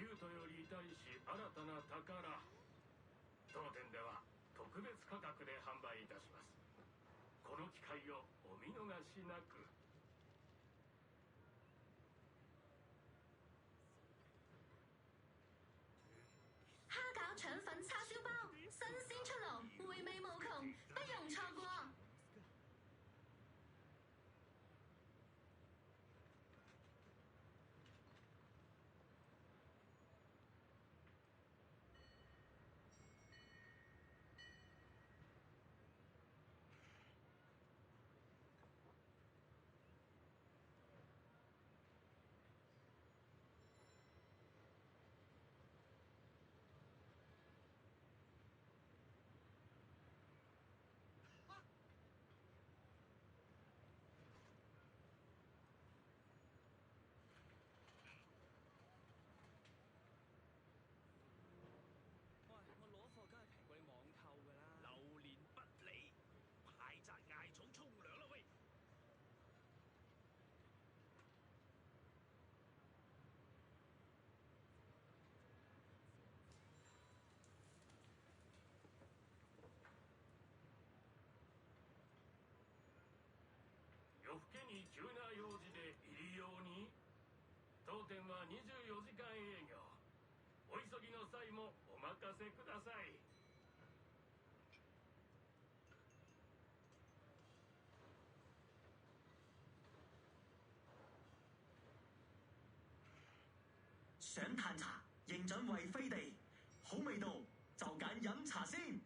キュートより対し新たな宝。当店では特別価格で販売いたします。この機会をお見逃しなく。蝦餃腸粉叉燒包，新鮮出爐，回味無窮，不容錯過。夜更けに急な用事で入り用に。当店は24時間営業。お急ぎの際もお任せください。想嘆茶，認準為飛地，好味道就揀飲茶先。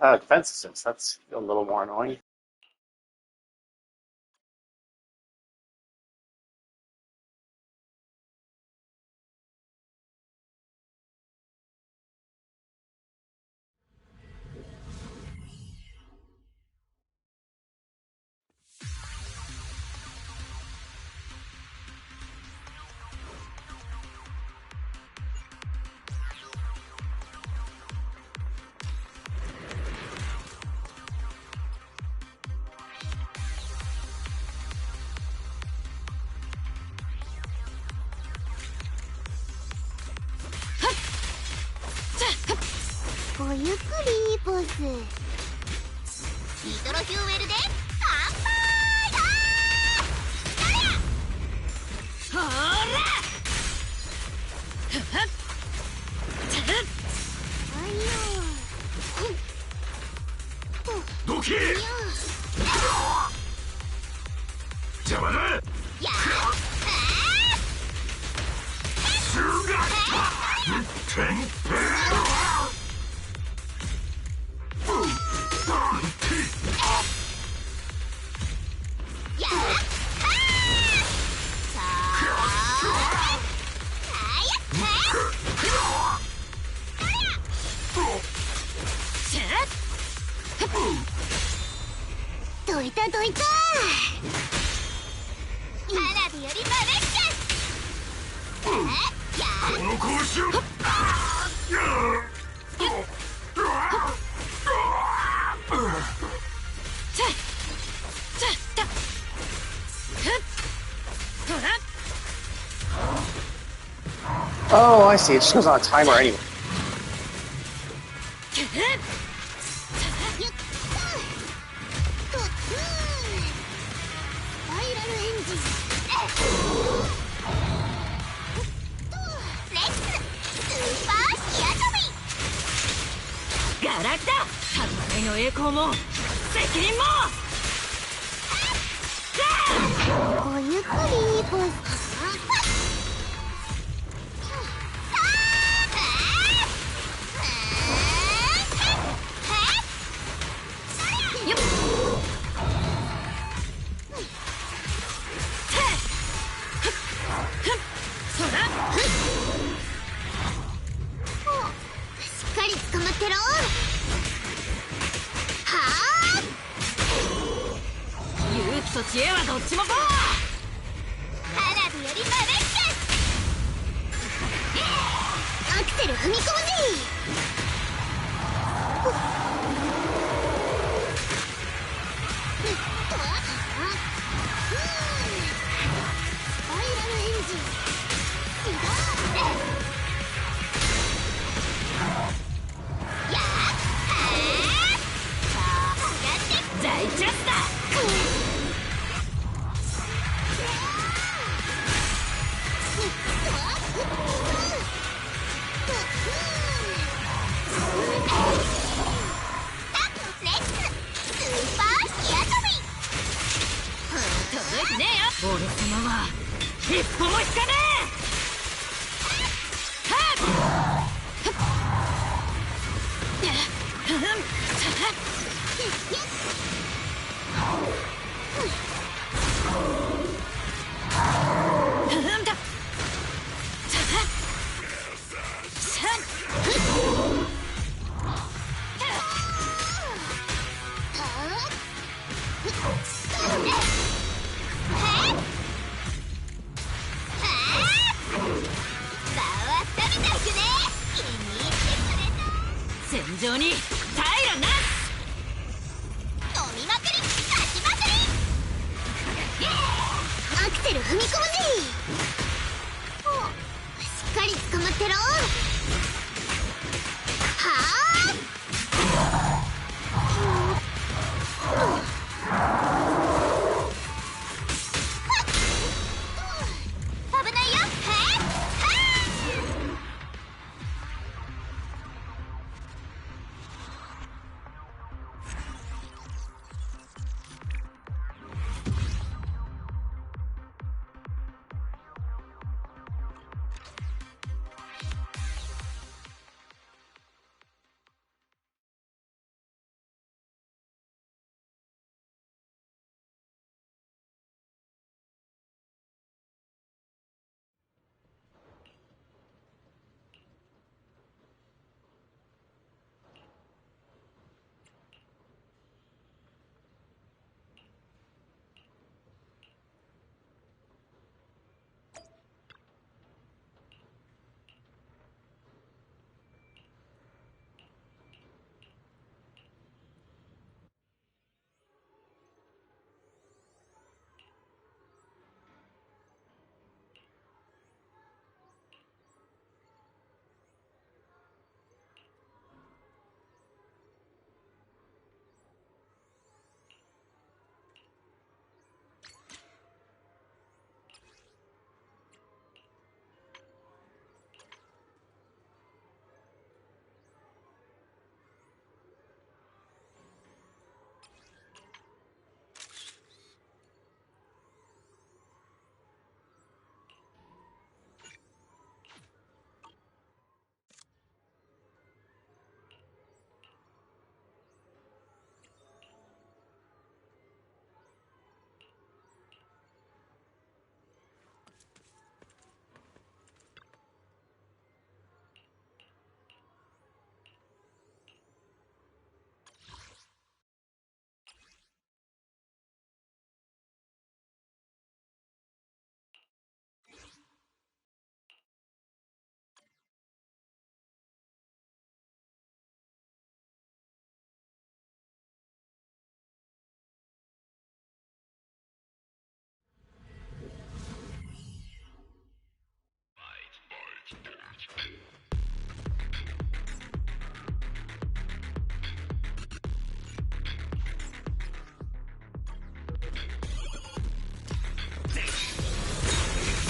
Defense systems, that's a little more annoying. ニトロフューエルで乾杯だー。ほーらどけ。邪魔だ。やシュガーテンペやどいたどいた。花火よりまぶしく。やこの拳を。Oh, I see. It just goes on a timer anyway. ガラクタ戦いの栄光も責任も。ごゆっくりボス。しっかり捕まってろ。はあ。勇気と知恵はどっちもこう。花火よりまぶしく。アクセル踏み込むぜ。スパイラルエンジン起動。やっ大チャンスだ。届いてねえよ。俺様は一歩も引かね戦場に平なし。飲みまくり勝ちまくり。アクセル踏み込むぜ。しっかり捕まってろ。はあ。危ないよ。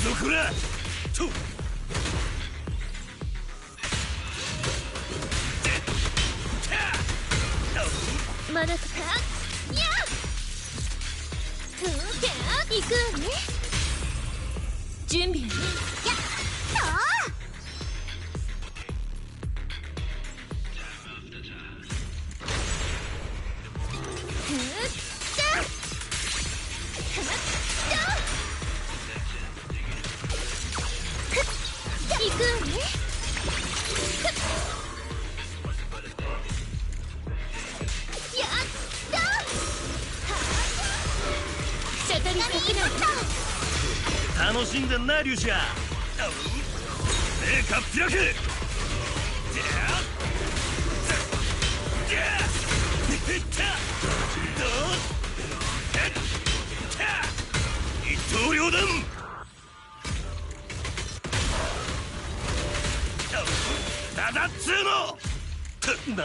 どこらとマナトかや行くわね。準備はね。やっ行くわね。やったシャトル作ら楽しんでんなリュシア。目かっぴらく。一刀両断。だだっつーのな。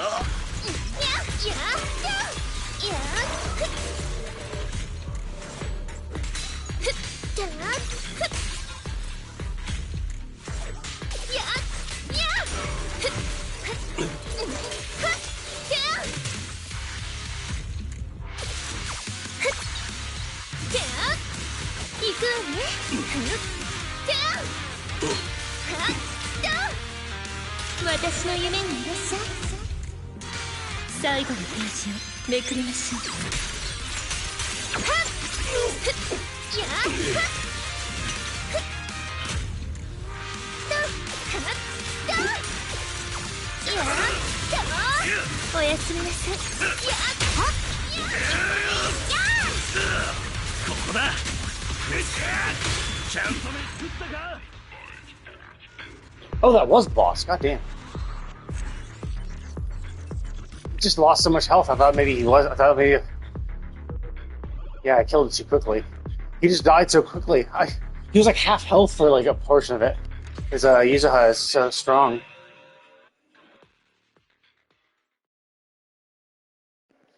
行くわね。私の夢にいらっしゃい。最後のページをめくりましょう。おやすみなさい。ここだ。ちゃんと目作ったか。 Oh, that was the boss. God damn. Just lost so much health. I thought maybe he was. I thought maybe. Yeah, I killed it too quickly. He just died so quickly. He was like half health for like a portion of it. His Yuzuha is so strong.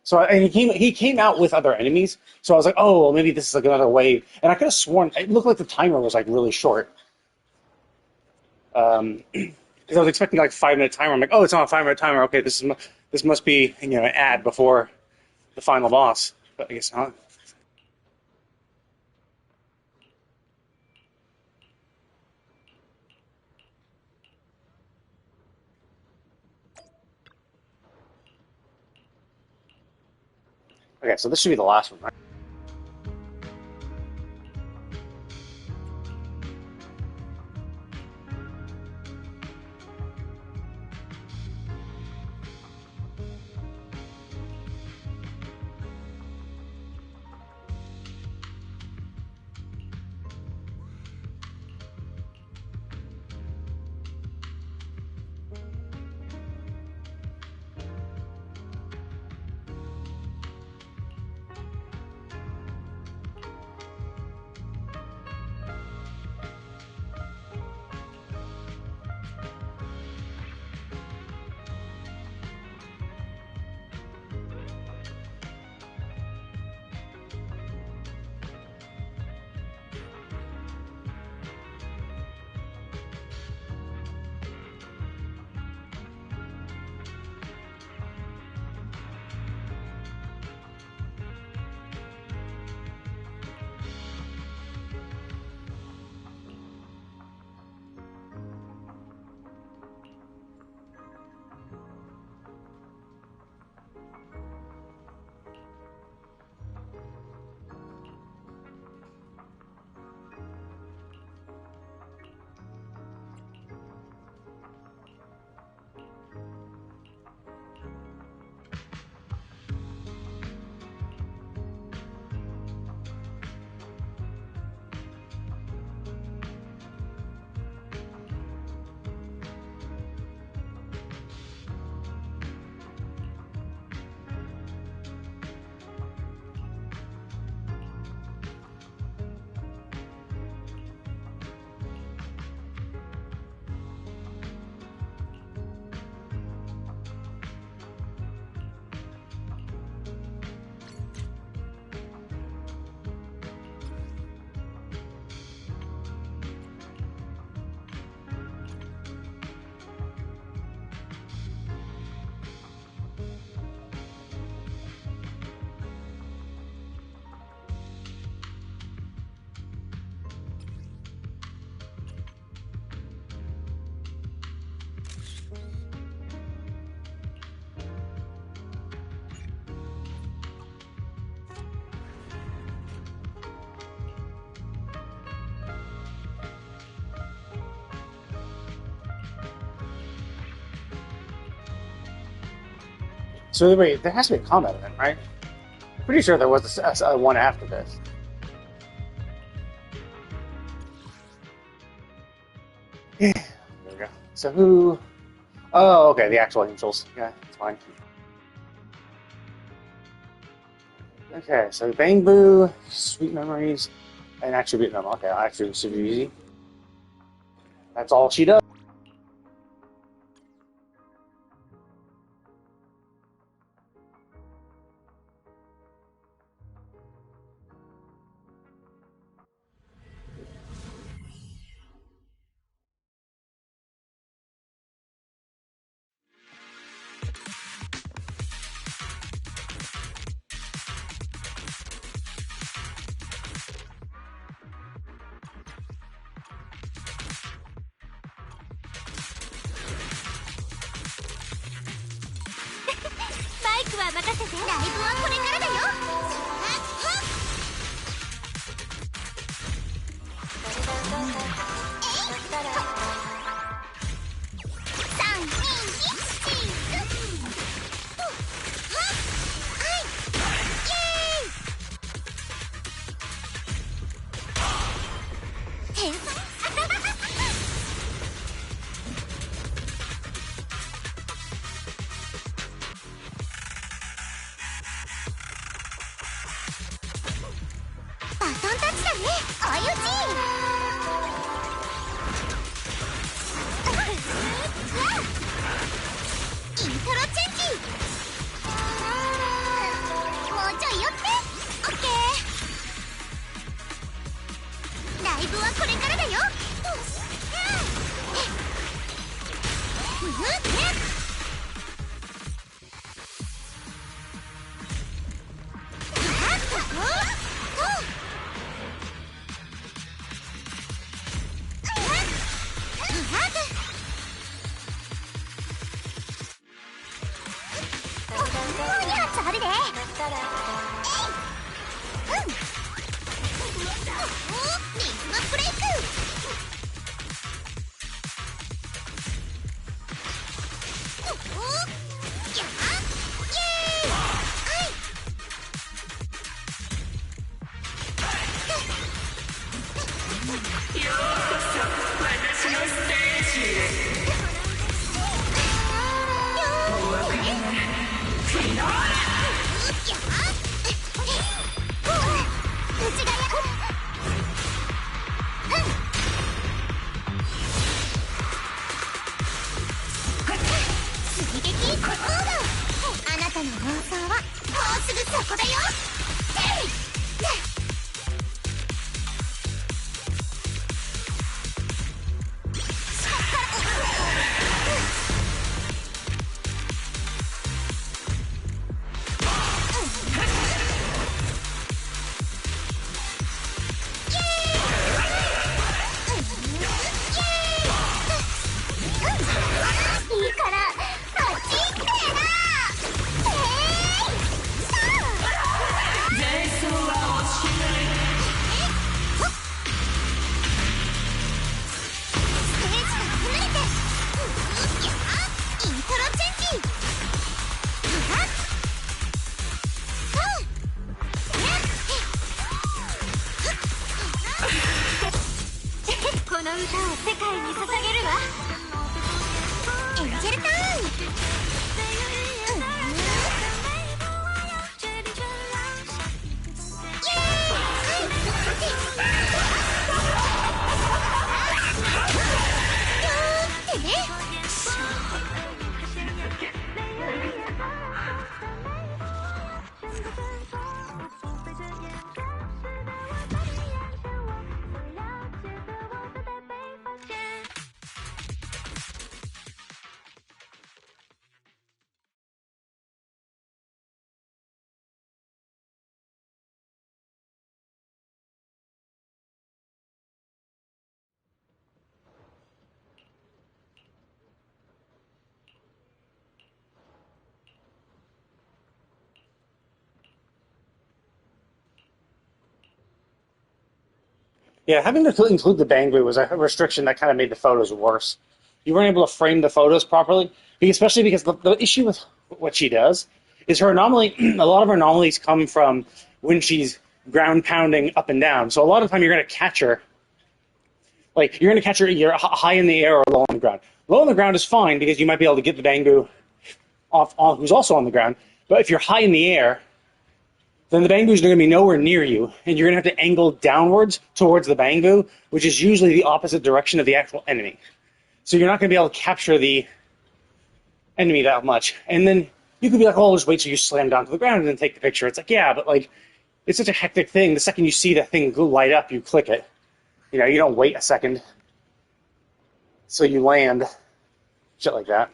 So and he came out with other enemies. So I was like, oh, well, maybe this is like another wave. And I could have sworn it looked like the timer was like really short. Because I was expecting like 5-minute timer. I'm like, oh, it's on a 5-minute timer. Okay, this must be an ad before the final boss. But I guess not. Okay, so this should be the last one, right? So wait, there has to be a combat event, right? Pretty sure there was a one after this. Yeah, there we go. So who? Oh, okay, the actual angels. Yeah, it's fine. Okay, so Bang Boo, Sweet Memories, and Attribute Memo. Okay, Attribute should be easy. That's all she does. Yeah, having to include the Bang Boo was a restriction that kind of made the photos worse. You weren't able to frame the photos properly, especially because the issue with what she does is her anomaly. A lot of her anomalies come from when she's ground pounding up and down. So a lot of the time you're going to catch her. Like, you're going to catch her either high in the air or low on the ground. Low on the ground is fine because you might be able to get the Bangu off who's also on the ground. But if you're high in the air, then the Bangu is going to be nowhere near you, and you're going to have to angle downwards towards the Bangu, which is usually the opposite direction of the actual enemy. So you're not going to be able to capture the enemy that much. And then you could be like, oh, just wait till you slam down to the ground and then take the picture. It's like, yeah, but like, it's such a hectic thing. The second you see that thing light up, you click it. You know, you don't wait a second. So you land. Shit like that.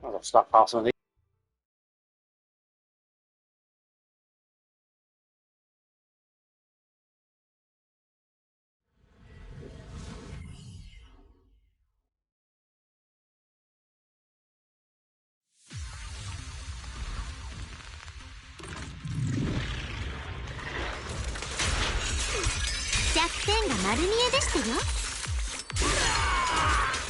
I'll stockpile some of these.弱点が丸見えでしたよ。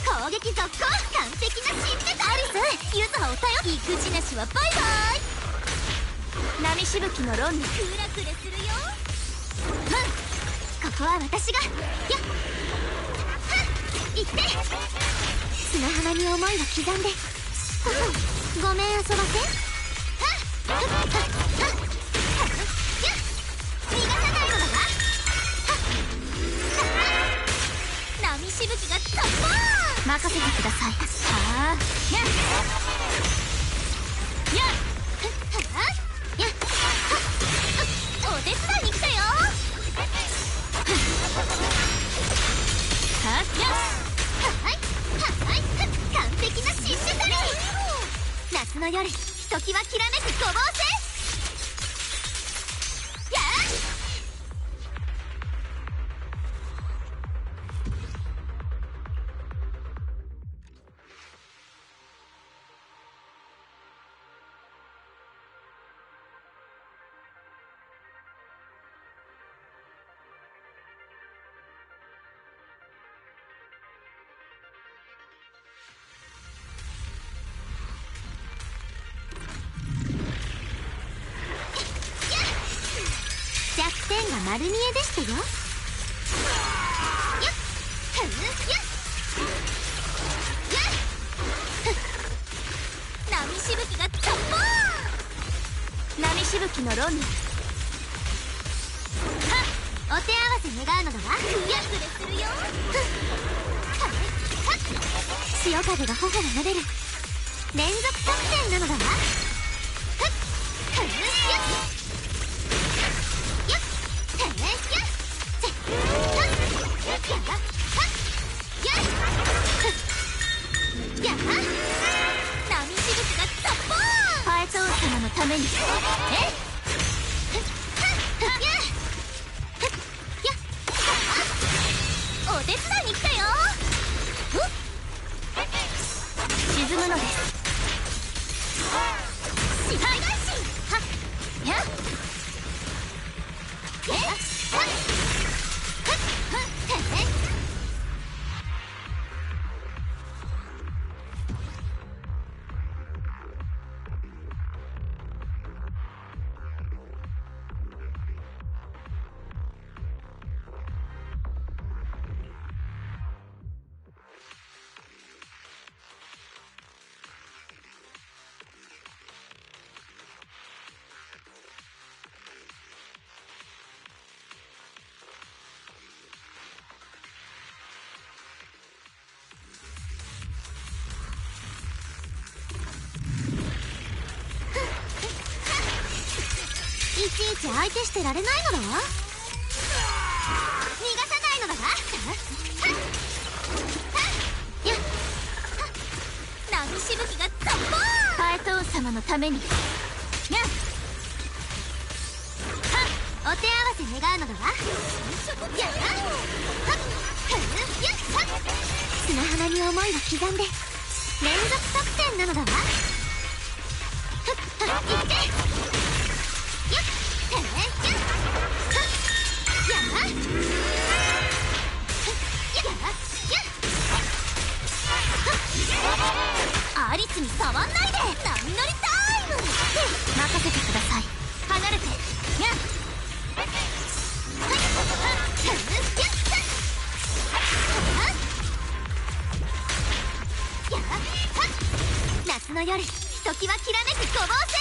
攻撃続行、完璧な新ネタ。アリス、ユズハを頼り、育児なしはバイバイ。波しぶきのロンにクラクレするよ。ここは私が。やっ行って。砂浜に思いを刻んで。ごめん、遊ばせ。逃がさないのだわ。波しぶきが突破。任せてください。はあ、やっやっやっお手伝いに来たよ。はっやっはいはい完璧な新種取り。夏の夜ひときわきらめくごぼう星。やっ弱点が丸見えでしたよ。やっふんやっやっ波しぶきが突破。波しぶきのロンにはっお手合わせ願うのだわ。やくれするよ。潮風が頬を撫でる連続得点なのだわ。ふんやっパエト王様のために。お手伝いに来たよ。沈むのです。支配返し。はっやっいちいち相手してられないのだわ。逃がさないのだわ。やっ波ししぶきがザッポーンハエト王様のためににゃっはっお手合わせ願うのだわやっはっふんやっはっ砂浜に思いを刻んで連続得点なのだわふっふっいってやっふんやっはっやっはっやっアリスに触んないで波乗りタイム任せてください離れてにゃっはいやっ夏の夜ひときわきらめくごぼう星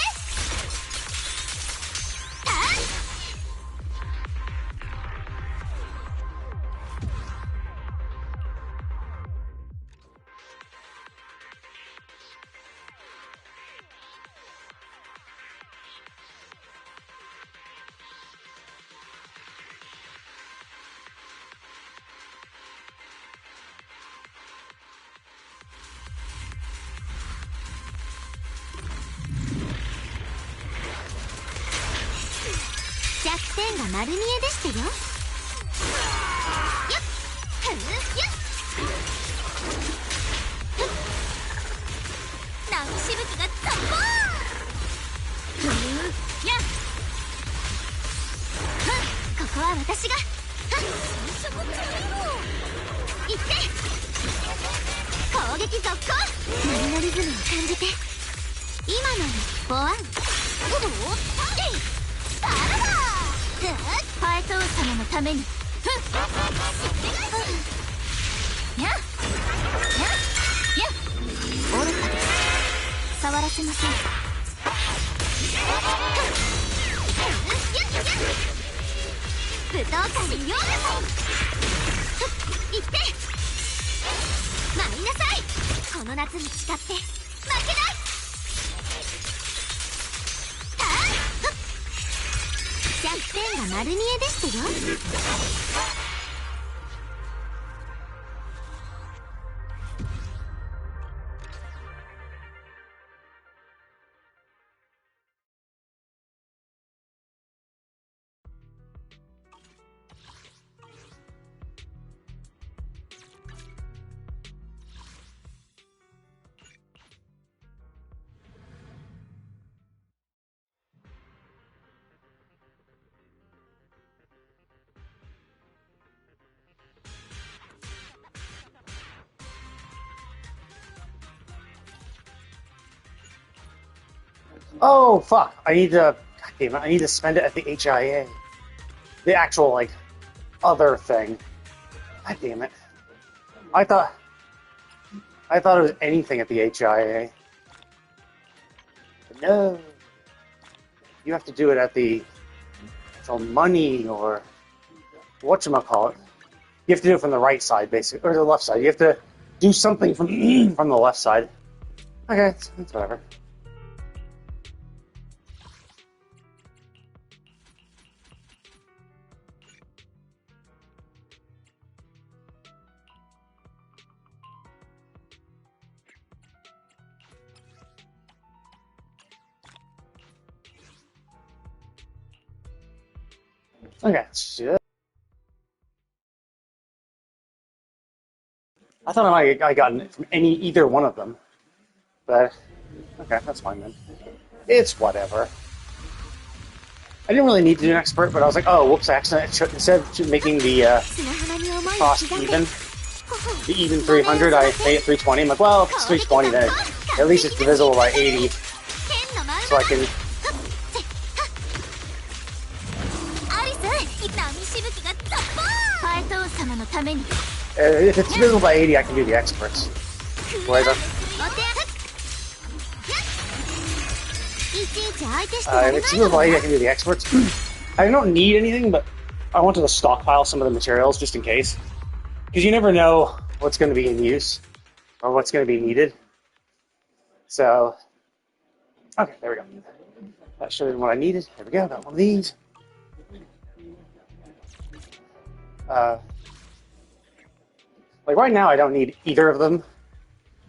弱点が丸見えでしてよ。よっふんよっ波しぶきがザッポーンふんやっふんここは私が最初のトレいって攻撃続行波のリズムを感じて今のボワンパラダハエト王様のためにふんにゃっにゃっにゃっ愚かです触らせません武道館にようこそいって参りなさいこの夏に誓って負けない弱点が丸見えでしてよ。Oh fuck! I need to. God damn it! I need to spend it at the HIA. The actual like other thing. God damn it! I thought it was anything at the HIA. But no, you have to do it at the actual money or whatchamacallit. You have to do it from the right side, basically, or the left side. You have to do something from from the left side. Okay, it's whatever. Okay, let's do that. I thought I might have gotten it from either one of them. But, okay, that's fine then. It's whatever. I didn't really need to do an expert, but I was like, oh, whoops, I accidentally, instead of making the cost even, the even 300, I made it 320. I'm like, well, if it's 320, then at least it's divisible by 80. So I can... if it's divisible by 80, I can do the experts. Whereas if it's divisible by 80, I can do the experts. I don't need anything, but I wanted to stockpile some of the materials just in case. Because you never know what's going to be in use or what's going to be needed. So, okay, there we go. That should have been what I needed. There we go, got one of these. Like right now, I don't need either of them.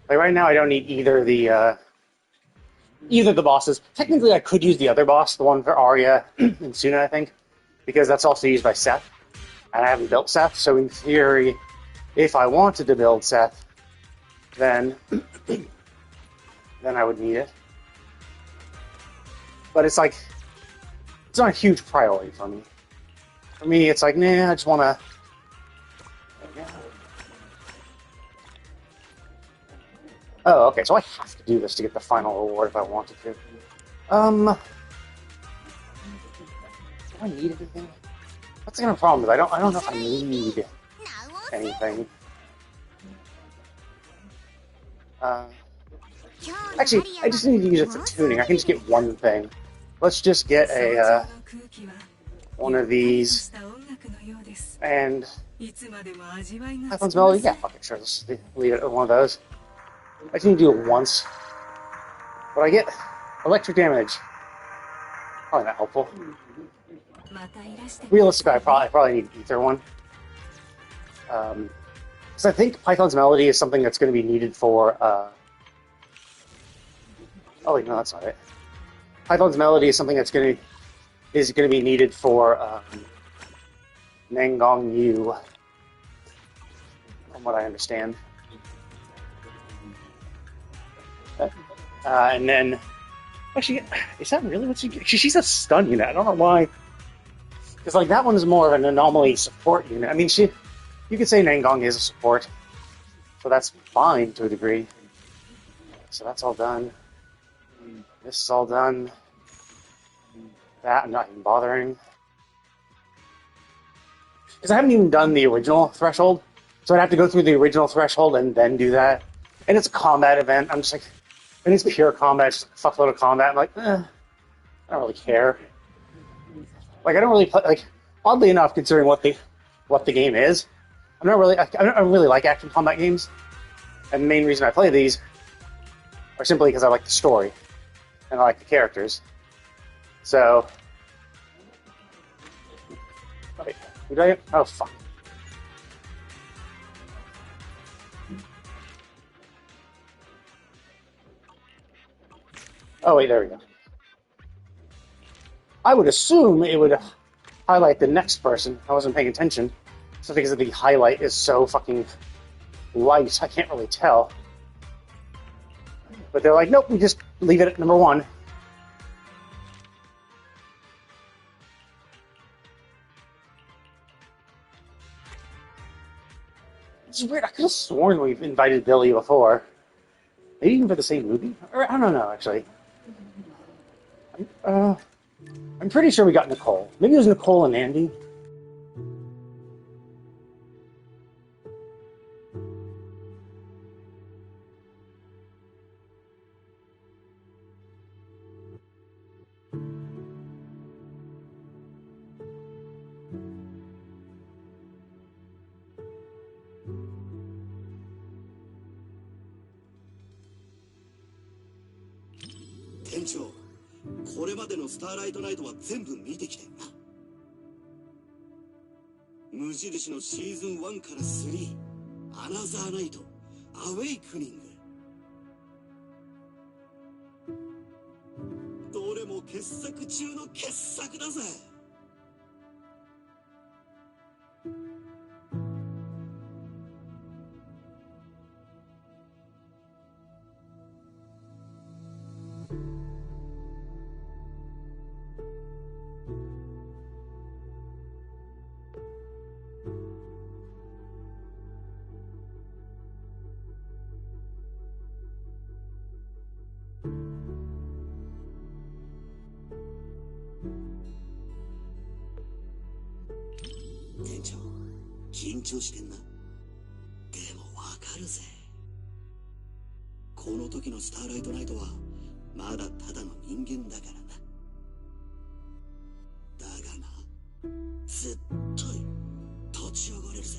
Like right now, I don't need either the bosses. Technically, I could use the other boss, the one for Arya and Suna, I think, because that's also used by Seth, and I haven't built Seth. So in theory, if I wanted to build Seth, then I would need it. But it's like, it's not a huge priority for me. For me, it's like, nah, I just want to. Oh, okay, so I have to do this to get the final reward if I wanted to. Do I need anything? That's the kind of problem, is I don't know if I need anything. Actually, I just need to use it for tuning. I can just get one thing. Let's just get a one of these, and Python's Melody. Yeah, fuck it, sure. Let's leave it at one of those. I just need to do it once. But I get electric damage. Probably not helpful. Realistically, I probably need Ether one. Because I think Python's Melody is something that's going to be needed for. Oh wait, no, that's not it. Python's Melody is something that's going to be needed for Nangong Yu, from what I understand. And then, actually, is that really what she's a stun unit? I don't know why. Because like that one's more of an anomaly support unit. I mean, you could say Nangong is a support, so that's fine to a degree. So that's all done. This is all done. That I'm not even bothering. Because I haven't even done the original threshold, so I'd have to go through the original threshold and then do that. And it's a combat event. I'm just like, and it's pure combat, just a fuckload of combat. I'm like, I don't really care. Like, I don't really play, like, oddly enough, considering what the game is, I don't really like action combat games. And the main reason I play these are simply because I like the story and I like the characters. So, wait, did I? Oh fuck. Oh wait, there we go. I would assume it would highlight the next person. I wasn't paying attention. So because the highlight is so fucking light, I can't really tell. But they're like, nope, we just leave it at number 1. It's weird. I could have sworn we've invited Billy before. Maybe even for the same movie? Or I don't know, actually. I'm pretty sure we got Nicole. Maybe it was Nicole and Andy. Tencho, これまでのスターライトナイトは全部見てきてんな。無印のシーズン1から3、アナザーナイト、アウェイクニング。どれも傑作中の傑作だぜ。店長、緊張してんな。でもわかるぜ。この時のスターライトナイトはまだただの人間だからな。だがな、絶対立ち上がれるぜ。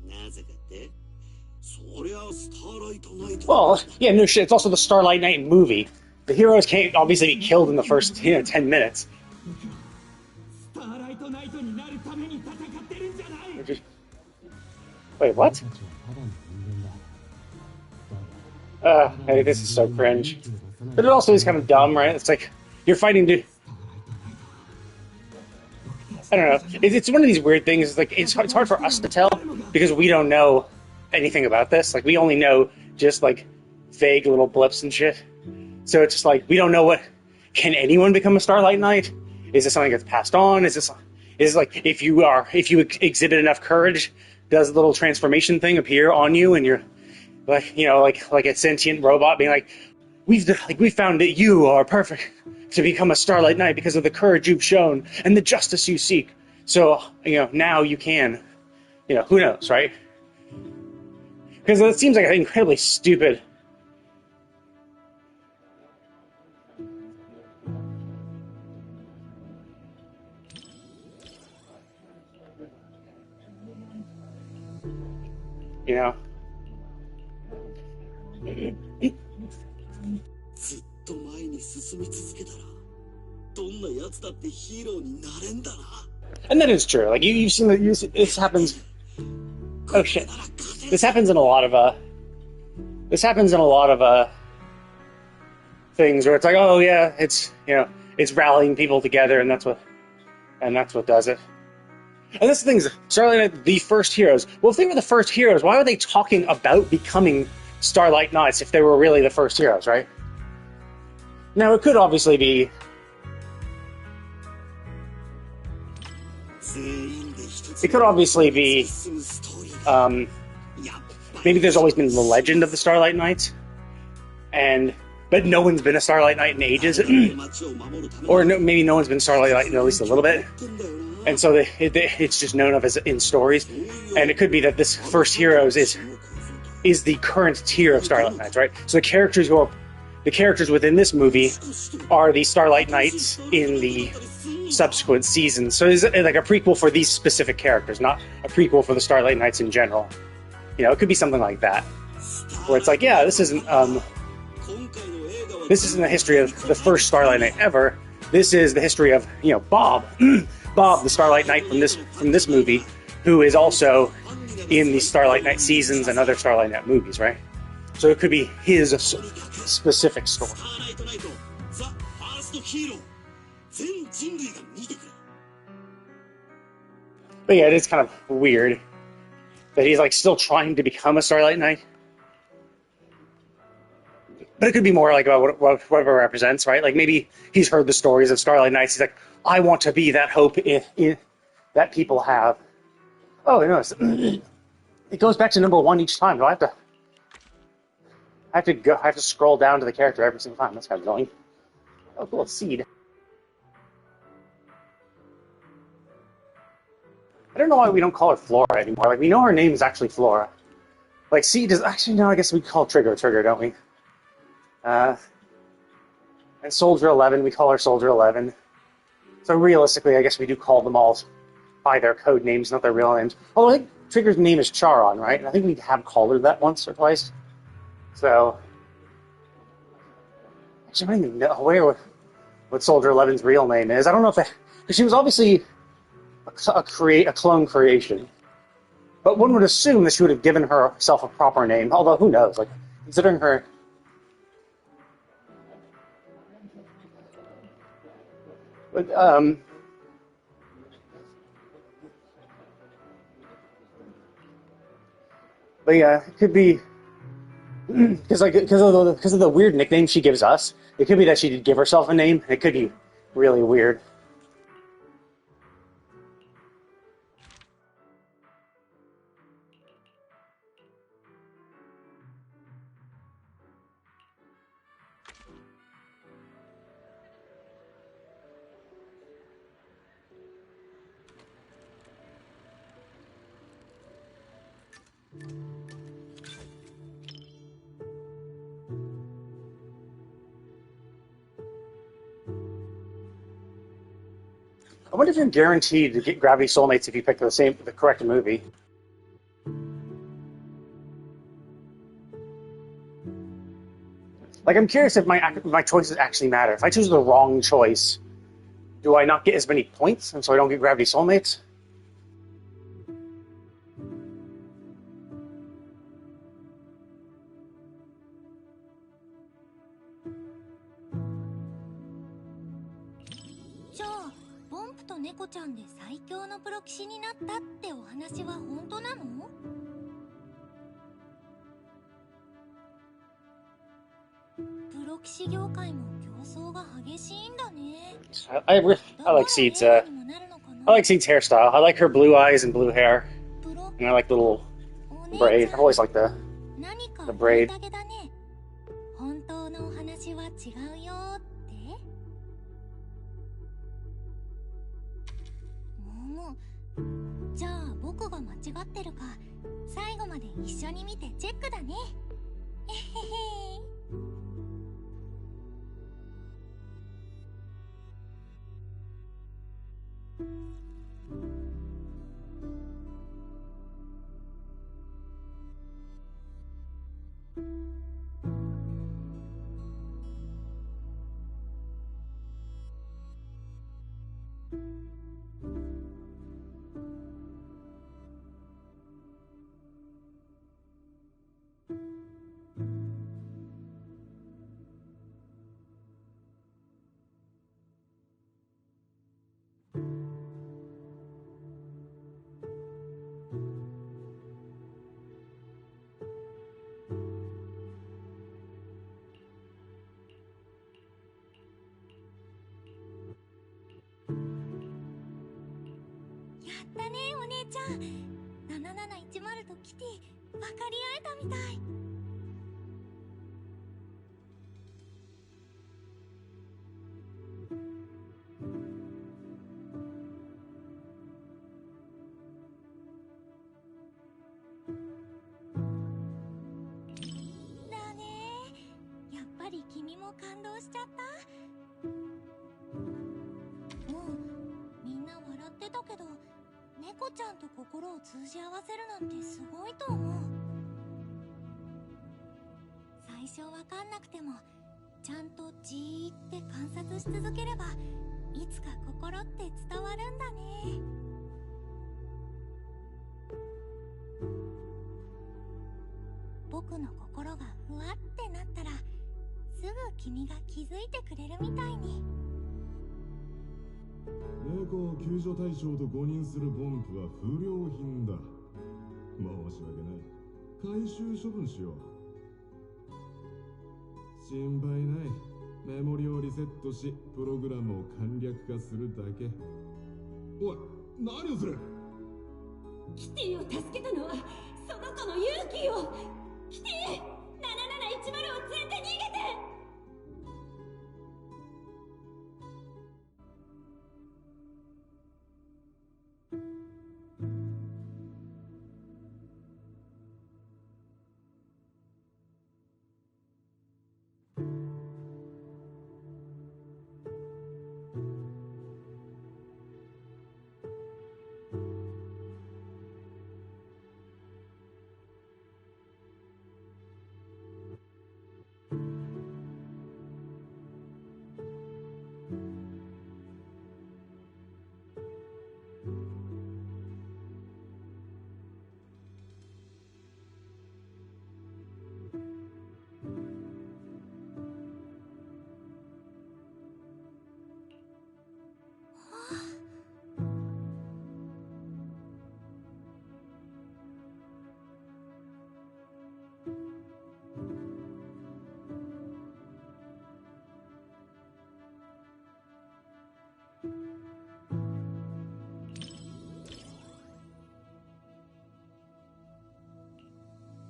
なぜかって、そりゃスターライトナイト。Well, yeah, no shit. It's also the Starlight Knight movie. The heroes can't obviously be killed in the first 10 minutes. Wait, what? Hey, this is so cringe. But it also is kind of dumb, right? It's like you're fighting to. I don't know. It's one of these weird things. It's like it's hard for us to tell because we don't know anything about this. Like we only know just like vague little blips and shit. So it's just like we don't know what. Can anyone become a Starlight Knight? Is this something that's passed on? Is this like if you exhibit enough courage, does a little transformation thing appear on you and you're like like a sentient robot being like we found that you are perfect to become a Starlight Knight because of the courage you've shown and the justice you seek. So now you can who knows, right? Because it seems like an incredibly stupid.ずっと前に進み続けたらどんな奴だってヒーローになれんだな。 And that is true. Like you've seen that this happens. Oh shit! This happens in a lot of things where it's like, oh yeah, it's it's rallying people together, and that's what does it. And this thing's Starlight Knight, the first heroes. Well, if they were the first heroes, why are they talking about becoming Starlight Knights if they were really the first heroes, right? Now, it could obviously be... maybe there's always been the legend of the Starlight Knights, but no one's been a Starlight Knight in ages. Or maybe no one's been Starlight Knight in at least a little bit. And so it's just known of as in stories. And it could be that this first heroes is the current tier of Starlight Knights, right? So the characters within this movie are the Starlight Knights in the subsequent seasons. So it's like a prequel for these specific characters, not a prequel for the Starlight Knights in general. It could be something like that, where it's like, yeah, this isn't the history of the first Starlight Knight ever. This is the history of Bob, Bob, the Starlight Knight from this movie, who is also in the Starlight Knight seasons and other Starlight Knight movies, right? So it could be his specific story. But yeah, it is kind of weird that he's like still trying to become a Starlight Knight. But it could be more like about what it represents, right? Like maybe he's heard the stories of Starlight Knights. He's like, I want to be that hope that people have. Oh, it goes back to number 1 each time. Do I have to scroll down to the character every single time. That's kind of annoying. Oh, cool, seed. I don't know why we don't call her Flora anymore. Like, we know her name is actually Flora. Like, Seed is actually, no, I guess we call Trigger, don't we? And Soldier 11, we call her Soldier 11. So realistically, I guess we do call them all by their code names, not their real names. Although I think Trigger's name is Charon, right? And I think we have called her that once or twice. So, actually, I don't even know what Soldier 11's real name is. I don't know if because she was obviously a clone creation. But one would assume that she would have given herself a proper name. Although, who knows? Like, considering her... But yeah, it could be because of the weird nickname she gives us. It could be that she did give herself a name. It could be really weird. I wonder if you're guaranteed to get Gravity Soulmates if you pick the correct movie. Like, I'm curious if my choices actually matter. If I choose the wrong choice, do I not get as many points, and so I don't get Gravity Soulmates? 猫ちゃんで最強のプロ棋士になったってお話は本当なの？プロ棋士業界も競争が激しいんだね。I like Seed's I like Seed's hairstyle. I like her blue eyes and blue hair. And I like the little braid. I've always liked the braid. 本当のお話は違うよって？じゃあ僕が間違ってるか最後まで一緒に見てチェックだね。えへへ。やったねお姉ちゃん。7710とキティ分かり合えたみたい。だね。やっぱり君も感動しちゃった？みんな笑ってたけど猫ちゃんと心を通じ合わせるなんてすごいと思う。最初わかんなくてもちゃんとじーって観察し続ければいつか心って伝わるんだね。僕の心がふわってなったらすぐ君が気づいてくれるみたいに。猫を救助対象と誤認するポンプは不良品だ。申し訳ない。回収処分しよう。心配ない。メモリをリセットしプログラムを簡略化するだけ。おい、何をする？キティを助けたのはその子の勇気よ。キティ、7710を連れて逃げて。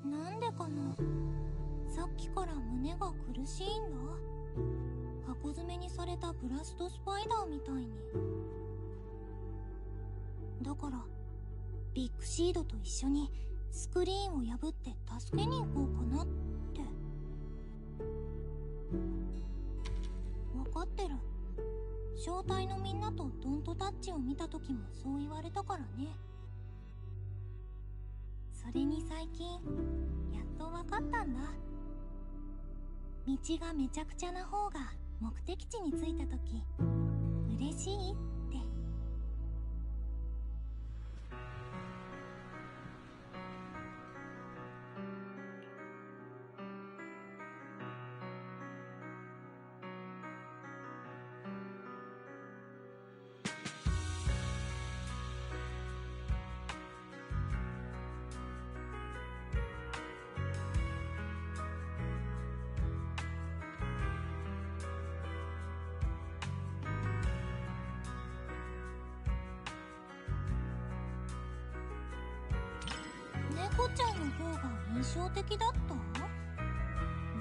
なんでかな。さっきから胸が苦しいんだ。箱詰めにされたブラストスパイダーみたいに。だからビッグシードと一緒にスクリーンを破って助けに行こうかなって。分かってる。招待のみんなとドントタッチを見た時もそう言われたからね。それに最近やっと分かったんだ。道がめちゃくちゃな方が目的地に着いた時嬉しいって。猫ちゃんの方が印象的だった？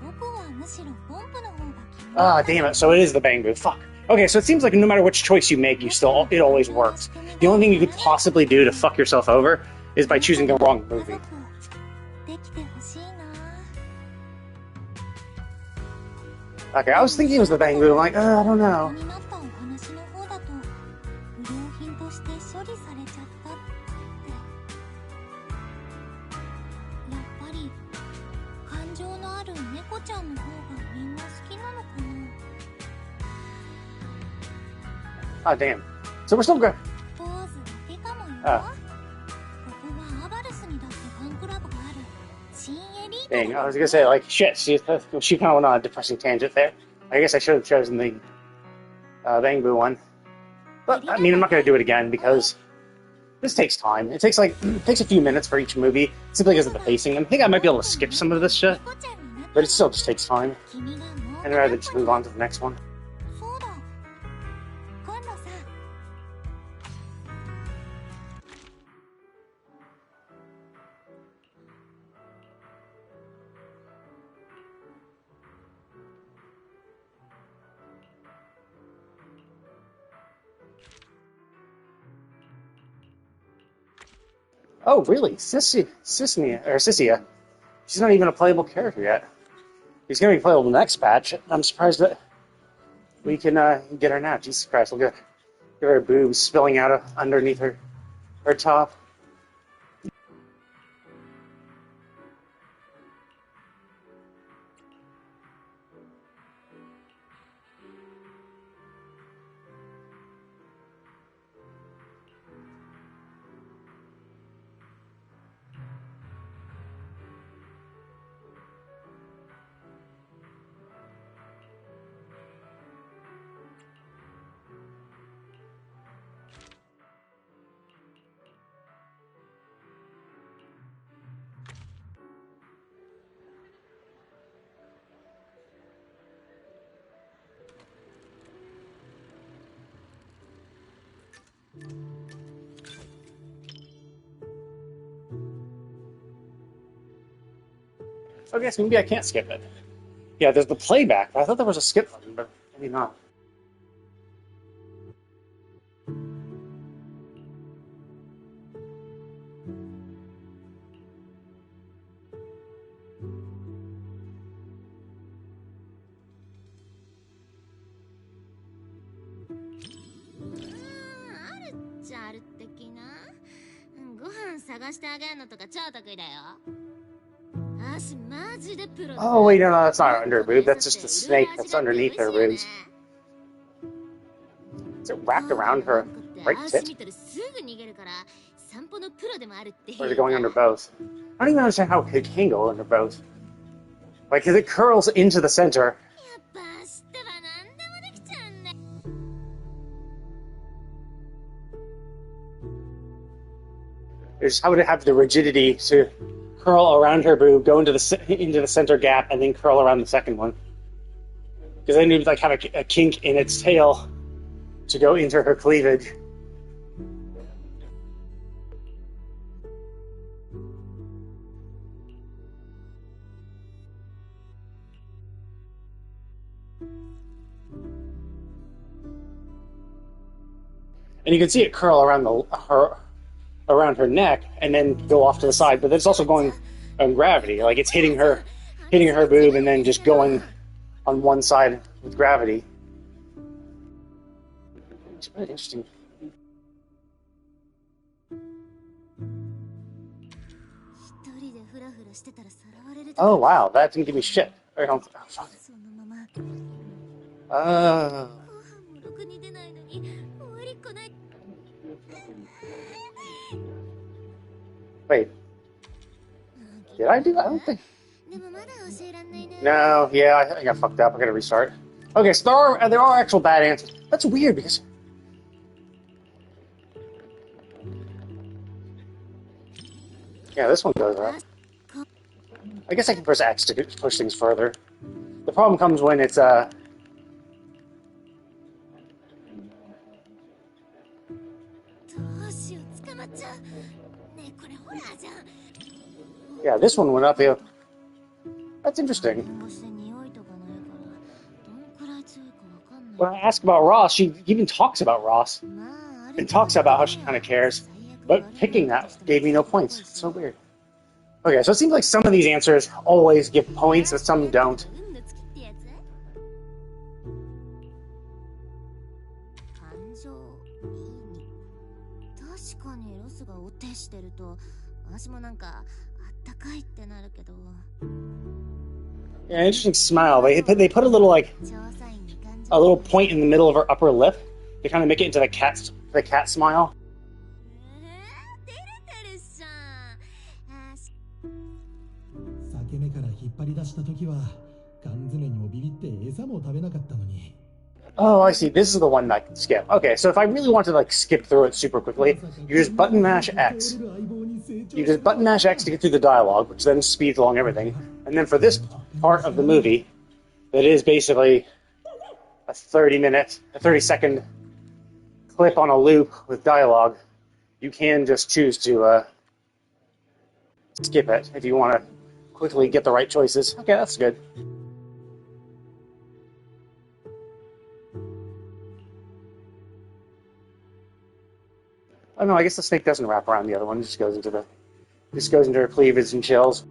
僕はむしろポンプの方が気にな Ah, った。 damn it. So it is the bang boo. Fuck. Okay, so it seems like no matter which choice you make, it always works. The only thing you could possibly do to fuck yourself over is by choosing the wrong 家 movie. 族できてほしいな。 Okay, I was thinking it was the bang boo. I'm like, I don't know. になったお話の方だと不良品として処理されちゃったって。やっぱり感情のある猫ちゃんの方がみんな好きなのかな。 Ah, damn. So we're still good. ポーズだけかもよ。あここはアバルスにだってファンクラブがある新エリート Dang, だ I was gonna say, like, shit, she kind of went on a depressing tangent there. I guess I should have chosen the bang boo one. But, I mean, I'm not gonna do it again because this takes time. It takes a few minutes for each movie, simply because of the pacing. I think I might be able to skip some of this shit, 猫ちゃんになった but it still just takes time. 君がもう And I'd rather just move on to the next one. そうだ今度さ Oh, really? Sissia. She's not even a playable character yet. She's gonna be playable next patch. I'm surprised that we can get her now. Jesus Christ, look at her boobs spilling out underneath her top. I guess maybe I can't skip it. Yeah, there's the playback. I thought there was a skip button, but maybe not. Oh, wait, no, that's not under her boob. That's just the snake that's underneath her boobs. Is it wrapped around her right tit? Or is it going under both? I don't even understand how it can go under both. Like, 'cause it curls into the center. It's how would it have the rigidity to curl around her boob, go into the center gap, and then curl around the second one? Because then you'd like have a kink in its tail to go into her cleavage. And you can see it curl around her neck and then go off to the side, but it's also going on gravity. Like it's hitting her boob and then just going on one side with gravity. It's really interesting. Oh wow, that didn't give me shit. Oh, fuck. Wait. Did I do that? I don't think. No, yeah, I think I got fucked up. I gotta restart. Okay, so there are actual bad answers. That's weird because. Yeah, this one goes up. I guess I can press X to push things further. The problem comes when it's Yeah, this one went up here. That's interesting. 弁護士で匂いとかないからどんくらい強いかわかんない When I ask about Ross, she even talks about Ross まあある and talks about how she kind of cares. But picking that gave me no points. It's so weird. Okay, so it seems like some of these answers always give points, but some don't. 運の月ってやつ感情いいに確かにロスがお手してると私もなんかあったかいってなるけど Yeah, interesting smile. They put a little like 調査員に感情 a little point in the middle of her upper lip to kind of make it into the cat smile. 照れてるっしょあし裂け目から引っ張り出した時は缶詰にもビビって餌も食べなかったのに Oh, I see. This is the one that I can skip. Okay, so if I really want to like skip through it super quickly, you just button mash X. You just button mash X to get through the dialogue, which then speeds along everything. And then for this part of the movie, that is basically a 30-second clip on a loop with dialogue, you can just choose to skip it if you want to quickly get the right choices. Okay, that's good. Oh no, I guess the snake doesn't wrap around the other one. It just goes into her cleavage and chills.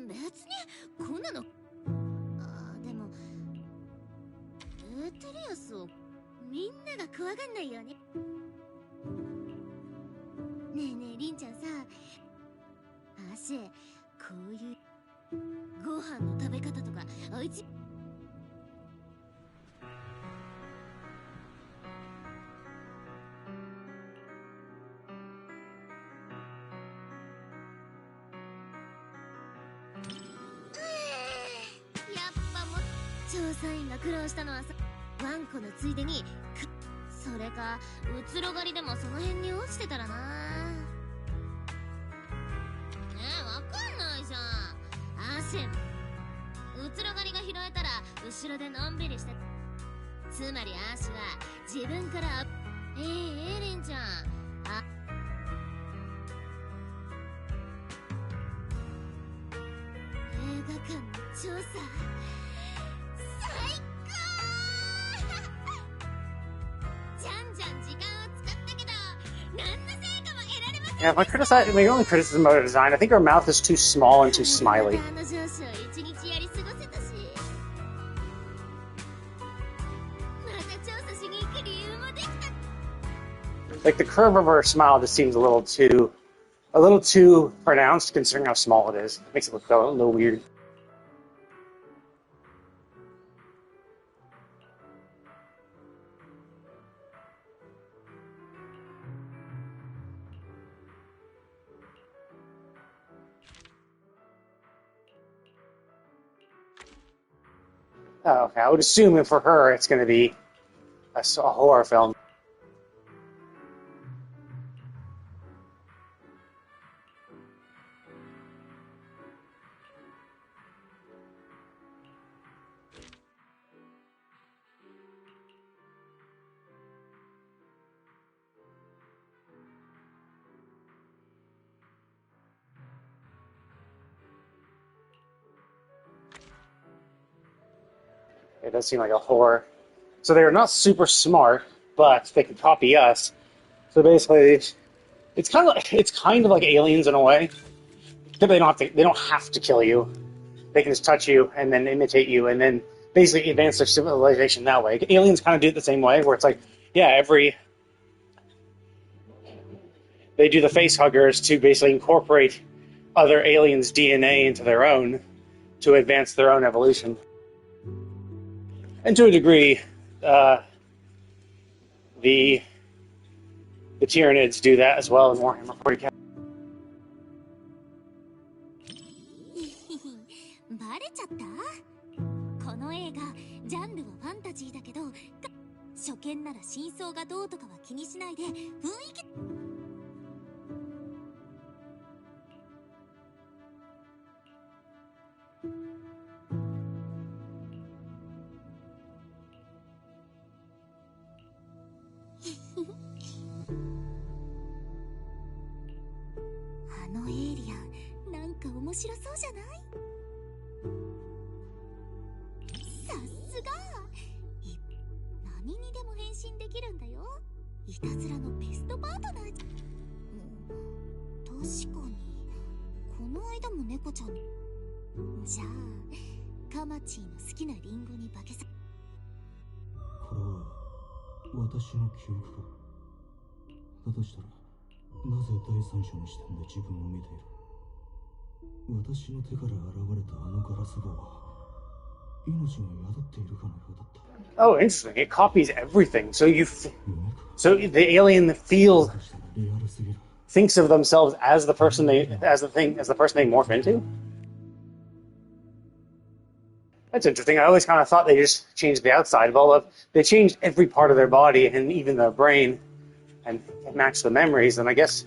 別にこんなのあでもエテリアスをみんなが怖がんないよねねえねえリンちゃんさ足こういうご飯の食べ方とかあいつ調査員が苦労したのはさワンコのついでにそれかうつろ狩りでもその辺に落ちてたらなねえわかんないじゃんアシェうつろ狩りが拾えたら後ろでのんびりしてつまりアーシは自分からエリンちゃんあ映画館の調査Yeah, if my only criticism about her design, I think her mouth is too small and too smiley. Like the curve of her smile just seems a little too pronounced considering how small it is. It makes it look a little weird. Oh, okay. I would assume that for her it's going to be a horror film. It does seem like a horror. So they're not super smart, but they can copy us. So basically, it's kind of like aliens in a way. Except they don't have to kill you. They can just touch you and then imitate you and then basically advance their civilization that way. Aliens kind of do it the same way, where it's like, yeah, they do the face huggers to basically incorporate other aliens' DNA into their own to advance their own evolution. And to a degree, the Tyranids do that as well in Warhammer 40k. バレちゃったこの映画ジャンルはファンタジーだけど初見なら真相がどうとかは気にしないで雰囲気面白そうじゃない？さすが何にでも変身できるんだよ。いたずらのベストパートナー。確かにこの間も猫ちゃんに。じゃあカマチーの好きなリンゴに化けさ。これは私の記憶か。だとしたらなぜ第三者の視点で自分を見ている。私の手から現れたあのガラス棒は命が宿っているかのようだった。Oh, interesting. It copies everything. So the alien thinks of themselves as the person they morph into. That's interesting. I always kind of thought they just changed the outside. They changed every part of their body and even their brain and matched the memories. And I guess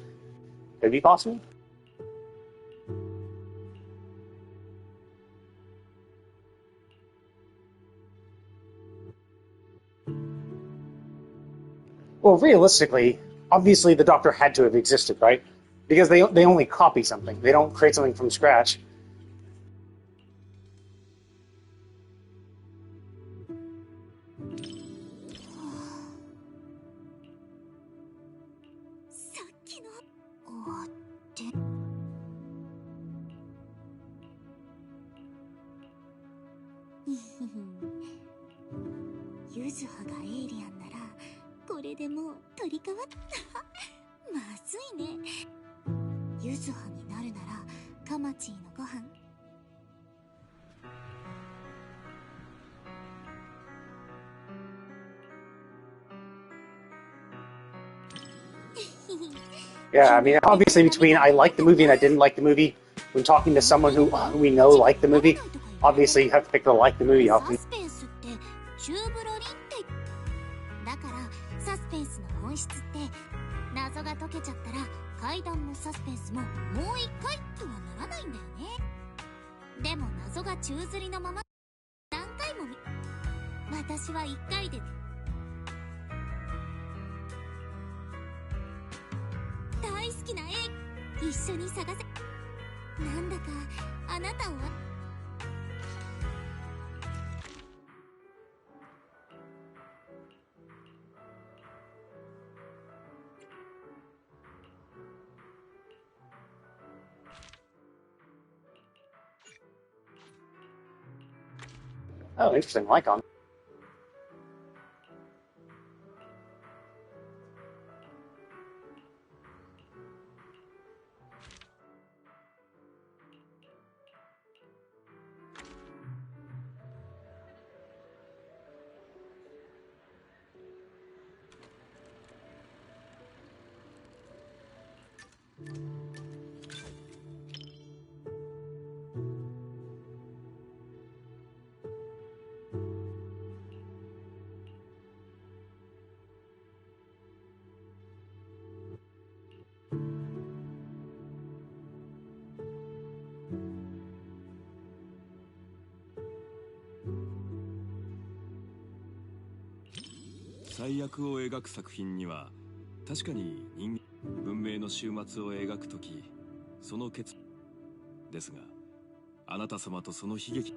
could be possible. Well, realistically, obviously the Doctor had to have existed, right? Because they only copy something. They don't create something from scratch. Yuzuha がエイリアンならこれでもう取り替わったまずいね。ユズハになるならカマチーのご飯。Yeah, I mean, obviously between I like the movie and I didn't like the movie, when talking to someone who we know liked the movie, obviously you have to pick the like the movie option. だからサスペンスの本質って謎が解けちゃったら怪談もサスペンスももう一回とはならないんだよね。でも謎が宙吊りのまま何回も私は一回で大好きな絵一緒に探せ。なんだかあなたをOh, interesting. Lycon.「最悪を描く作品には確かに文明の終末を描くときその結ですがあなた様とその悲劇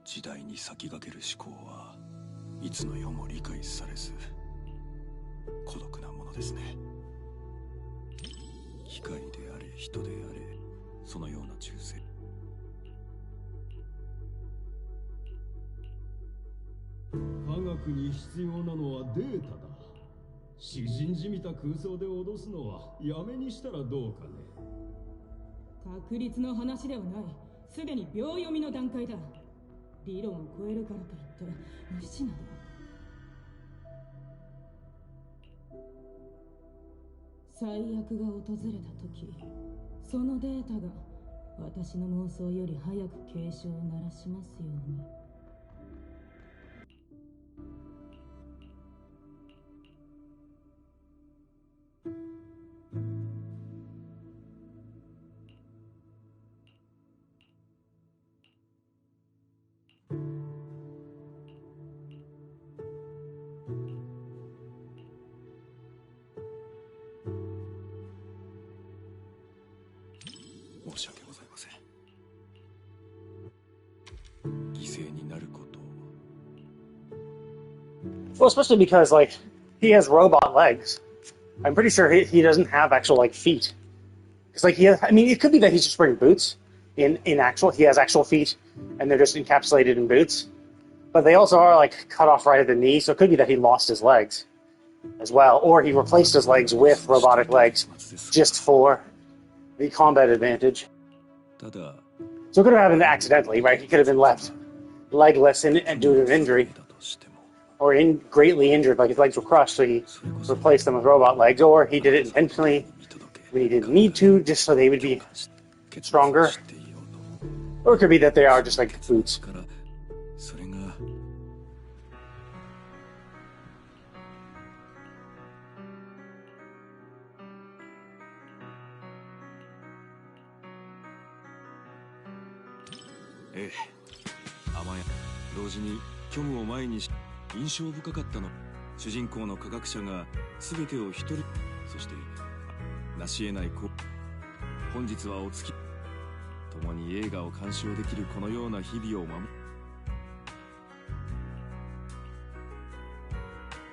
時代に先駆ける思考はいつの世も理解されず孤独なものですね。機械であれ人であれそのような忠誠科学に必要なのはデータだ。詩人じみた空想で脅すのはやめにしたらどうかね。確率の話ではない。すでに秒読みの段階だ。理論を超えるからといって無視など。最悪が訪れた時そのデータが私の妄想より早く警鐘を鳴らしますように。申し訳ございません。犠牲になることを。 Well, especially because, like, he has robot legs. I'm pretty sure he doesn't have actual, like, feet. Because, like, I mean, it could be that he's just wearing boots. He has actual feet, and they're just encapsulated in boots. But they also are, like, cut off right at the knee, so it could be that he lost his legs as well. Or he replaced his legs with robotic legs just for the combat advantage. So it could have happened accidentally, right? He could have been left legless and due to an injury. Or greatly injured, like his legs were crushed, so he replaced them with robot legs. Or he did it intentionally when he didn't need to, just so they would be stronger. Or it could be that they are just like boots. Eh, 同時に虚無を前にし印象深かったの。主人公の科学者が全てを一人、そして成し得ない子。本日はお月共に映画を鑑賞できるこのような日々を守る。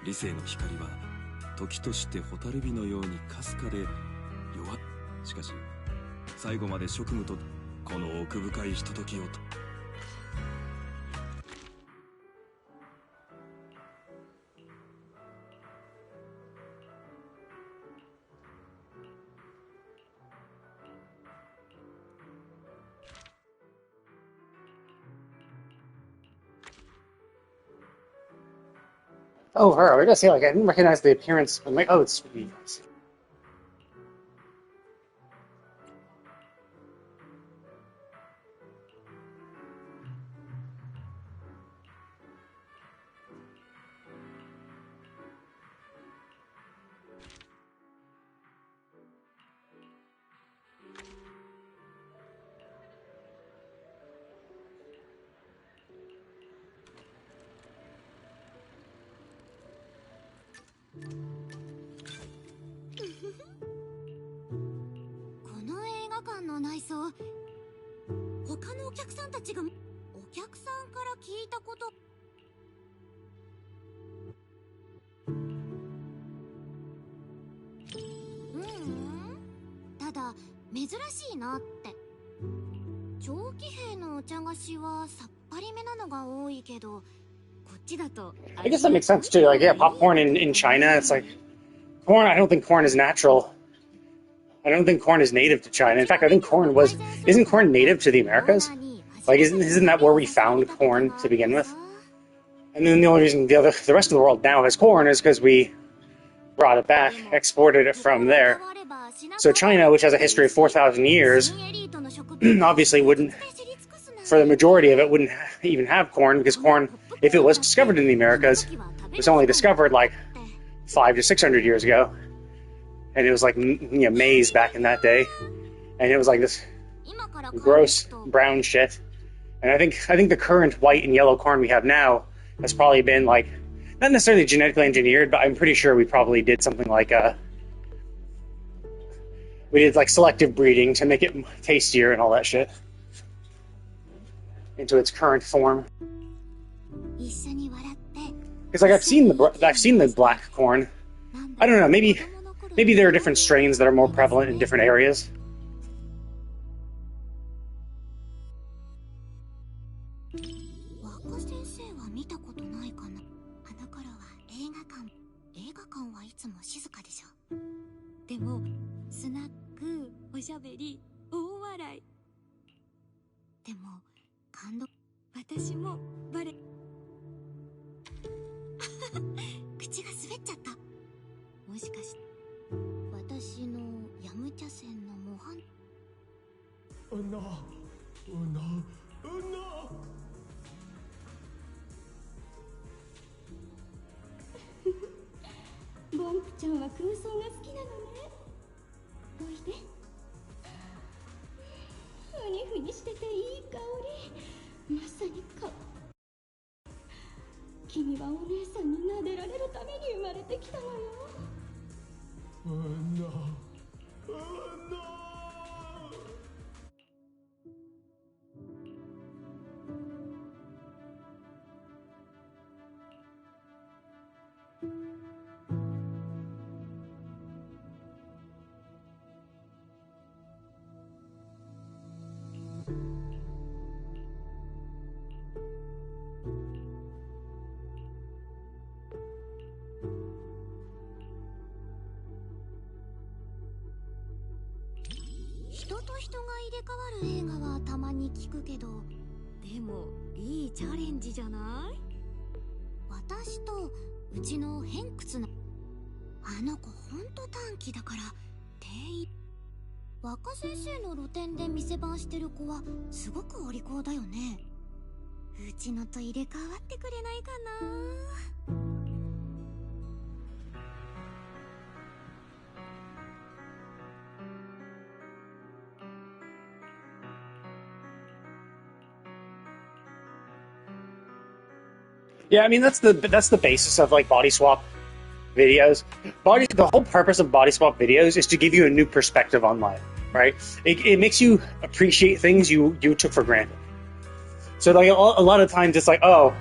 理性の光は時として蛍火のようにかすかで弱い。しかし最後まで職務とこの奥深いひとときをと。Oh, her. I gotta say, like, I didn't recognize the appearance. I'm like, oh, it's Sweetie. I guess that makes sense too. Like, yeah, popcorn in China, it's like corn. I don't think corn is natural. I don't think corn is native to China. In fact, I think isn't corn native to the Americas? Like, isn't that where we found corn to begin with? And then the only reason the rest of the world now has corn is because we brought it back, exported it from there. So China, which has a history of 4,000 years, obviously wouldn't, for the majority of it, wouldn't even have corn, because corn, if it was discovered in the Americas, was only discovered like 500 to 600 years ago. And it was like, maize back in that day. And it was like this gross brown shit. And I think the current white and yellow corn we have now has probably been like, not necessarily genetically engineered, but I'm pretty sure we probably did something like we did like selective breeding to make it tastier and all that shit into its current form. Because like I've seen the black corn. I don't know, maybe there are different strains that are more prevalent in different areas. 人が入れ替わる映画はたまに聞くけど、でもいいチャレンジじゃない？私とうちの偏屈なあの子ほんと短気だから若先生の露店で店番してる子はすごくお利口だよね。うちのと入れ替わってくれないかな。Yeah, I mean that's the basis of like body swap videos. The whole purpose of body swap videos is to give you a new perspective on life, right? It makes you appreciate things you took for granted. So like a lot of times it's like, oh,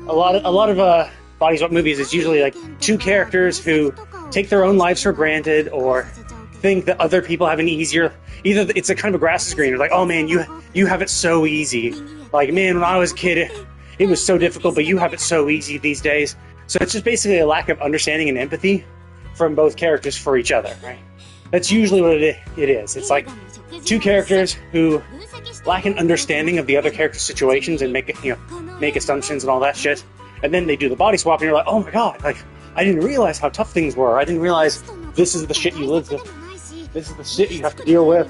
a lot of body swap movies is usually like two characters who take their own lives for granted or think that other people have an easier. Either it's a kind of a grass is greener, like, oh man, you have it so easy. Like, man, when I was a kid, it was so difficult, but you have it so easy these days. So it's just basically a lack of understanding and empathy from both characters for each other, right? That's usually what it is. It's like two characters who lack an understanding of the other character's situations and make assumptions and all that shit. And then they do the body swap, and you're like, oh my god, like, I didn't realize how tough things were. I didn't realize this is the shit you live with. This is the shit you have to deal with.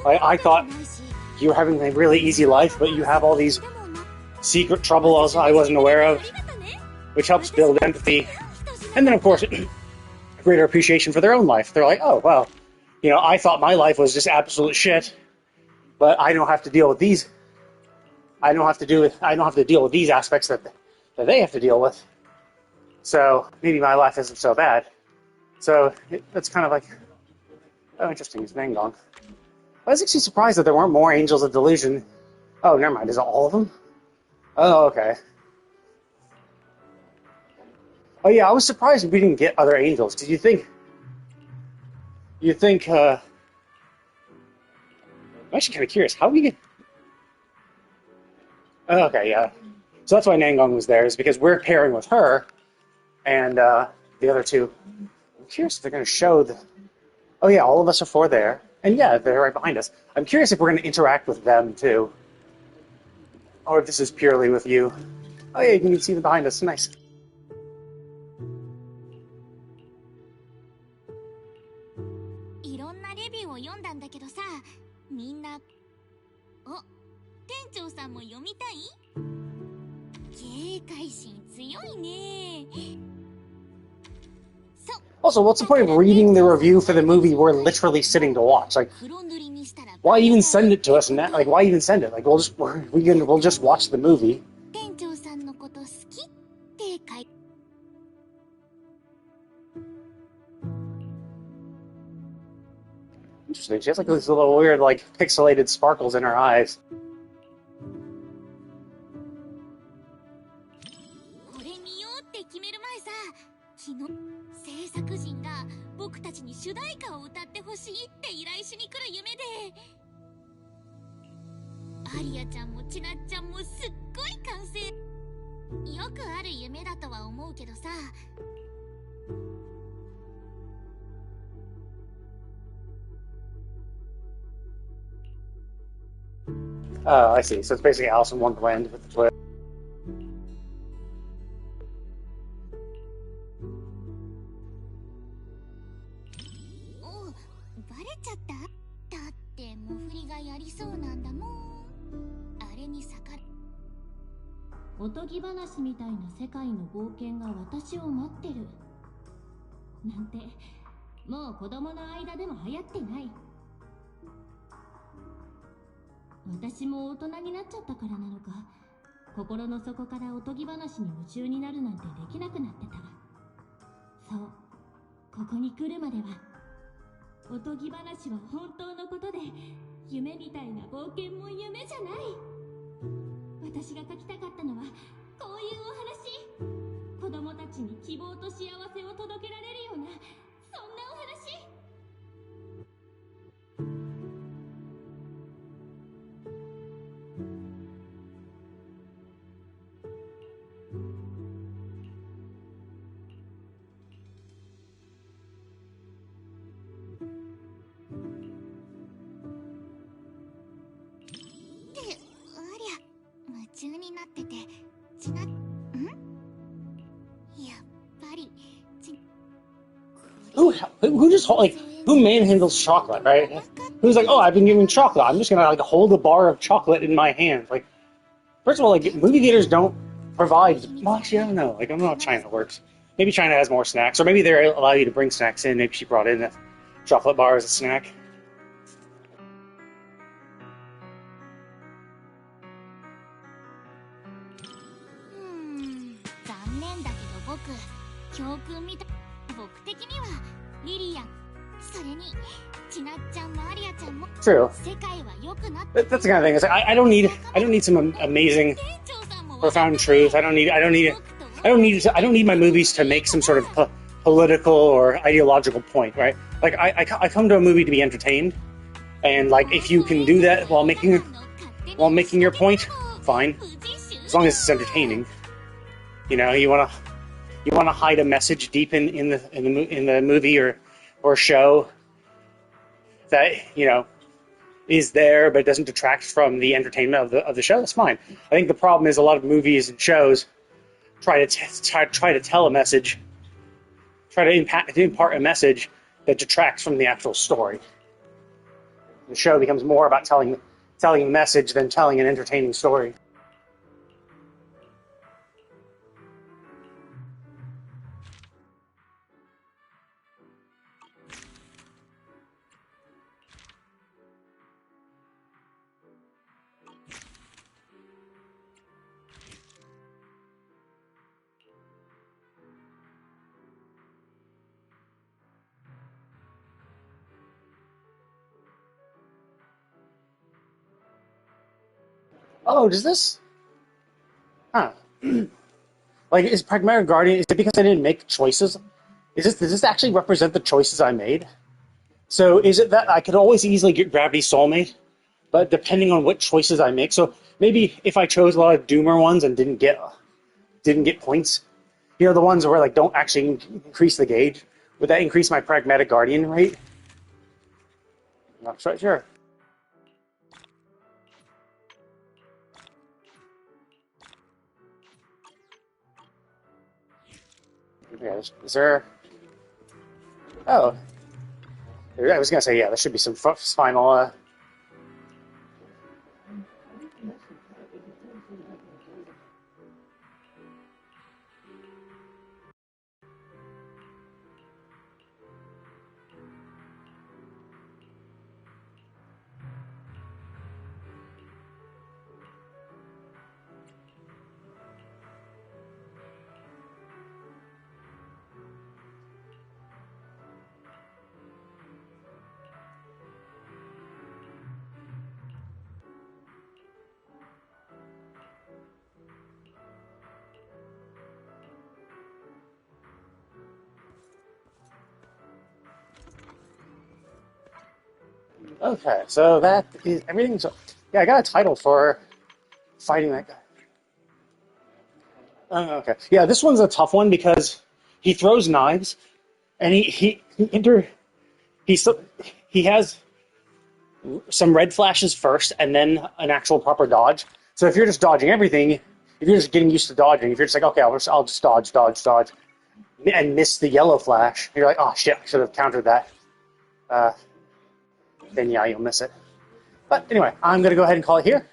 I thought you were having a really easy life, but you have all these secret troubles I wasn't aware of, which helps build empathy. And then, of course, greater appreciation for their own life. They're like, oh, well, I thought my life was just absolute shit, but I don't have to deal with these. I don't have to deal with these aspects that they have to deal with. So maybe my life isn't so bad. So that's kind of like, oh, interesting. It's Nangong. I was actually surprised that there weren't more Angels of Delusion. Oh, never mind. Is it all of them? Oh, okay. Oh, yeah, I was surprised we didn't get other angels. Did you think... I'm actually kind of curious. How we get... Oh, okay, yeah. So that's why Nangong was there, is because we're pairing with her, and the other two. I'm curious if they're going to show the... Oh, yeah, all of us are four there. And yeah, they're right behind us. I'm curious if we're going to interact with them, too. Or if this is purely with you. Oh, yeah, you can see them behind us. Nice. いろんなレビューを読んだんだけどさ、みんな、お、店長さんも読みたい？警戒心強いね。 Also, what's the point of reading the review for the movie we're literally sitting to watch? Like, why even send it to us? And like, why even send it? Like, we'll just watch the movie. Interesting. She has like these little weird, like, pixelated sparkles in her eyes. 制作陣が僕たちに主題歌を歌ってほしいって依頼しに来る夢で、アリアちゃんもちなっちゃんもすっごい歓声。よくある夢だとは思うけどさ。Oh, I see. So it's basically Alice in Wonderland with the twist. ちゃった？だってモフリがやりそうなんだもん。あれに逆らおとぎ話みたいな世界の冒険が私を待ってるなんて、もう子供の間でも流行ってない。私も大人になっちゃったからなのか、心の底からおとぎ話に夢中になるなんてできなくなってた。そう、ここに来るまではおとぎ話は本当のことで、夢みたいな冒険も夢じゃない。私が書きたかったのはこういうお話。子供たちに希望と幸せを届けられるような、そんなお話。who just who manhandles chocolate, right? Who's like, oh, I've been given chocolate. I'm just gonna like hold a bar of chocolate in my hand. Like, first of all, like movie theaters don't provide. Well, actually, I don't know. Like, I don't know how China works. Maybe China has more snacks, or maybe they allow you to bring snacks in. Maybe she brought in a chocolate bar as a snack. True. That's the kind of thing. Is I don't need some amazing, profound truth. I don't need my movies to make some sort of political or ideological point, right? Like I come to a movie to be entertained, and like if you can do that while making your point, fine, as long as it's entertaining. You know, you want to hide a message deep in the movie or show that, you know, is there but doesn't detract from the entertainment of the show. That's fine. I think the problem is a lot of movies and shows try to tell a message, try to impart a message that detracts from the actual story. The show becomes more about telling a message than telling an entertaining story. Oh, does this? Huh. Like, is Pragmatic Guardian, is it because I didn't make choices? Does this actually represent the choices I made? So is it that I could always easily get Gravity Soulmate, but depending on what choices I make, so maybe if I chose a lot of Doomer ones and didn't get points, you know, the ones where like don't actually increase the gauge, would that increase my Pragmatic Guardian rate? I'm not quite sure. Yeah, is there? Oh, I was gonna say, yeah, there should be some final. Okay, so that is everything. So, yeah, I got a title for fighting that guy. Okay, yeah, this one's a tough one because he throws knives, and he has some red flashes first, and then an actual proper dodge. So if you're just dodging everything, if you're just getting used to dodging, if you're just like, okay, I'll just dodge, and miss the yellow flash, you're like, oh shit, I should have countered that. Then yeah, you'll miss it. But anyway, I'm going to go ahead and call it here.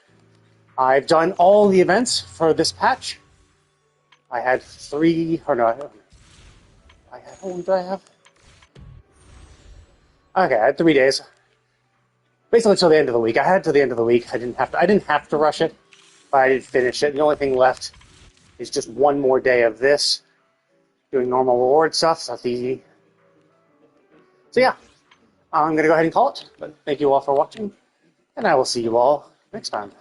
I've done all the events for this patch. I had how many did I have? Okay, I had 3 days. Basically till the end of the week. I had till the end of the week. I didn't have to rush it, but I did finish it. The only thing left is just one more day of this, doing normal reward stuff, so that's easy. So yeah. I'm going to go ahead and call it, but thank you all for watching, and I will see you all next time.